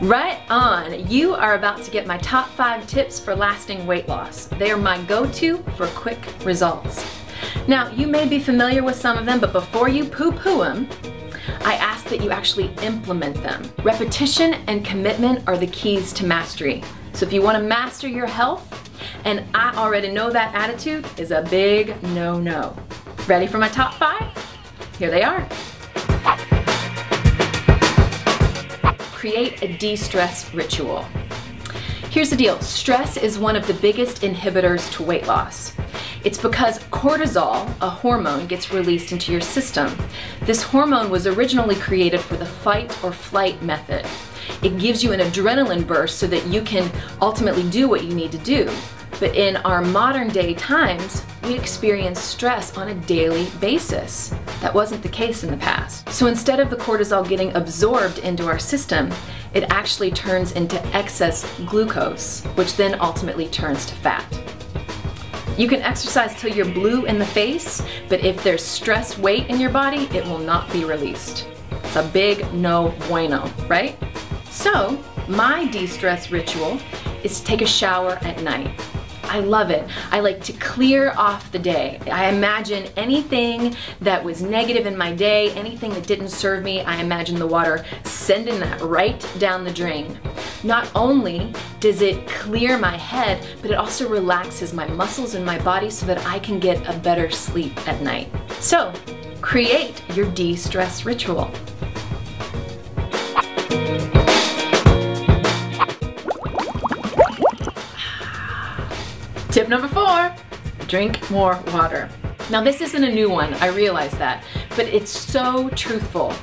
Right on! You are about to get my top 5 tips for lasting weight loss. They are my go-to for quick results. Now, you may be familiar with some of them, but before you poo-poo them, I ask that you actually implement them. Repetition and commitment are the keys to mastery. So if you want to master your health, and I already know that attitude is a big no-no. Ready for my top 5? Here they are. Create a de-stress ritual. Here's the deal, stress is one of the biggest inhibitors to weight loss. It's because cortisol, a hormone, gets released into your system. This hormone was originally created for the fight or flight method. It gives you an adrenaline burst so that you can ultimately do what you need to do. But in our modern day times, we experience stress on a daily basis. That wasn't the case in the past. So instead of the cortisol getting absorbed into our system, it actually turns into excess glucose, which then ultimately turns to fat. You can exercise till you're blue in the face, but if there's stress weight in your body, it will not be released. It's a big no bueno, right? So, my de-stress ritual is to take a shower at night. I love it. I like to clear off the day. I imagine anything that was negative in my day, anything that didn't serve me, I imagine the water sending that right down the drain. Not only does it clear my head, but it also relaxes my muscles and my body so that I can get a better sleep at night. So, create your de-stress ritual. Tip number 4, drink more water. Now this isn't a new one, I realize that, but it's so truthful.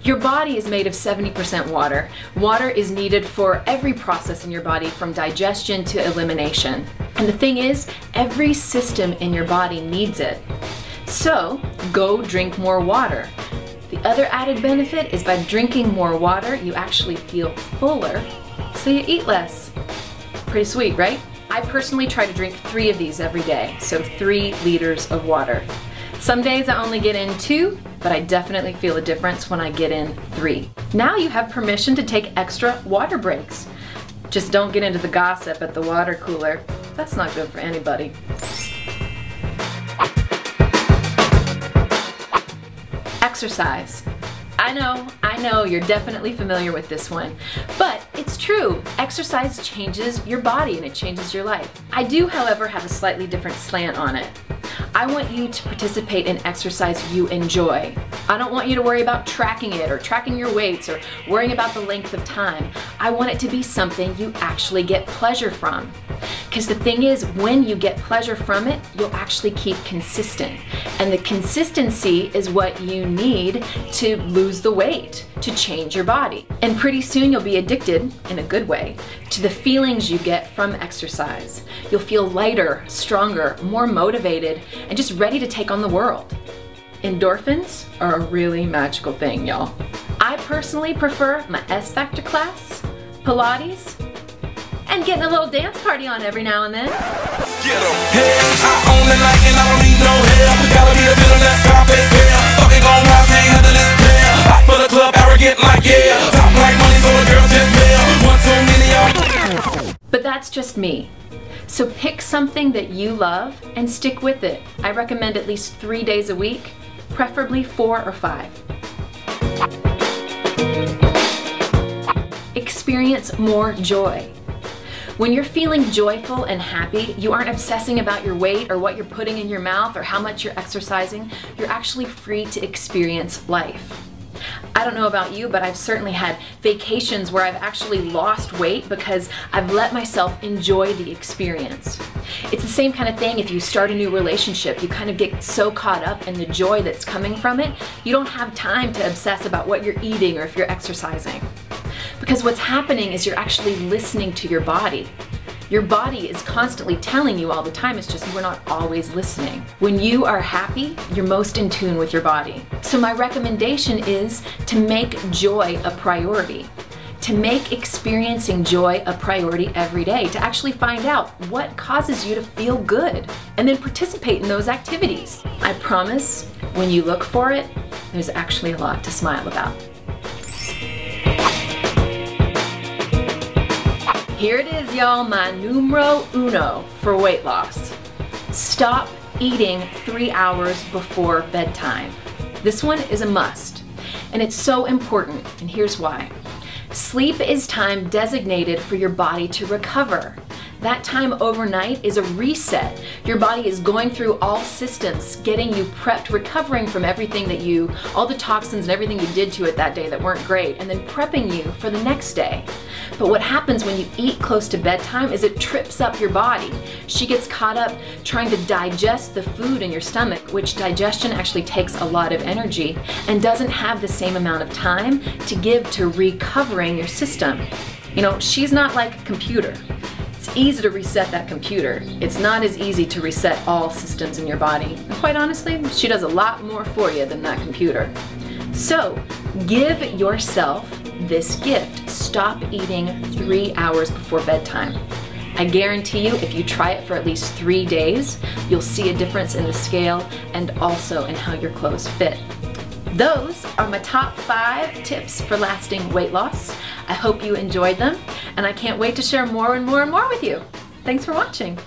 Your body is made of 70% water. Water is needed for every process in your body, from digestion to elimination. And the thing is, every system in your body needs it. So, go drink more water. The other added benefit is by drinking more water, you actually feel fuller, so you eat less. Pretty sweet, right? I personally try to drink 3 of these every day, so 3 liters of water. Some days I only get in 2, but I definitely feel a difference when I get in 3. Now you have permission to take extra water breaks. Just don't get into the gossip at the water cooler. That's not good for anybody. Exercise. I know, you're definitely familiar with this one, but it's true. Exercise changes your body and it changes your life. I do, however, have a slightly different slant on it. I want you to participate in exercise you enjoy. I don't want you to worry about tracking it or tracking your weights or worrying about the length of time. I want it to be something you actually get pleasure from. Because the thing is, when you get pleasure from it, you'll actually keep consistent. And the consistency is what you need to lose the weight, to change your body. And pretty soon you'll be addicted, in a good way, to the feelings you get from exercise. You'll feel lighter, stronger, more motivated, and just ready to take on the world. Endorphins are a really magical thing, y'all. I personally prefer my S-Factor class, Pilates, and getting a little dance party on every now and then. Get 'em. Hey, I own the night and I don't need no help. Gotta be a villain, that's Scarface fair. Fucking gon' rock, can't handle this pair. Hot for the club, arrogant like yeah. Top like money, so the girls just mail. One too many y'all. But that's just me. So pick something that you love and stick with it. I recommend at least 3 days a week, preferably 4 or 5. Experience more joy. When you're feeling joyful and happy, you aren't obsessing about your weight or what you're putting in your mouth or how much you're exercising. You're actually free to experience life. I don't know about you, but I've certainly had vacations where I've actually lost weight because I've let myself enjoy the experience. It's the same kind of thing if you start a new relationship. You kind of get so caught up in the joy that's coming from it, you don't have time to obsess about what you're eating or if you're exercising. Because what's happening is you're actually listening to your body. Your body is constantly telling you all the time, it's just we're not always listening. When you are happy, you're most in tune with your body. So my recommendation is to make joy a priority. To make experiencing joy a priority every day. To actually find out what causes you to feel good and then participate in those activities. I promise, when you look for it, there's actually a lot to smile about. Here it is, y'all, my numero uno for weight loss. Stop eating 3 hours before bedtime. This one is a must, and it's so important, and here's why. Sleep is time designated for your body to recover. That time overnight is a reset. Your body is going through all systems, getting you prepped, recovering from everything all the toxins and everything you did to it that day that weren't great, and then prepping you for the next day. But what happens when you eat close to bedtime is it trips up your body. She gets caught up trying to digest the food in your stomach, which digestion actually takes a lot of energy and doesn't have the same amount of time to give to recovering your system. You know, she's not like a computer. It's easy to reset that computer. It's not as easy to reset all systems in your body. And quite honestly, she does a lot more for you than that computer. So, give yourself this gift. Stop eating 3 hours before bedtime. I guarantee you, if you try it for at least 3 days, you'll see a difference in the scale and also in how your clothes fit. Those are my top 5 tips for lasting weight loss. I hope you enjoyed them, and I can't wait to share more and more and more with you. Thanks for watching.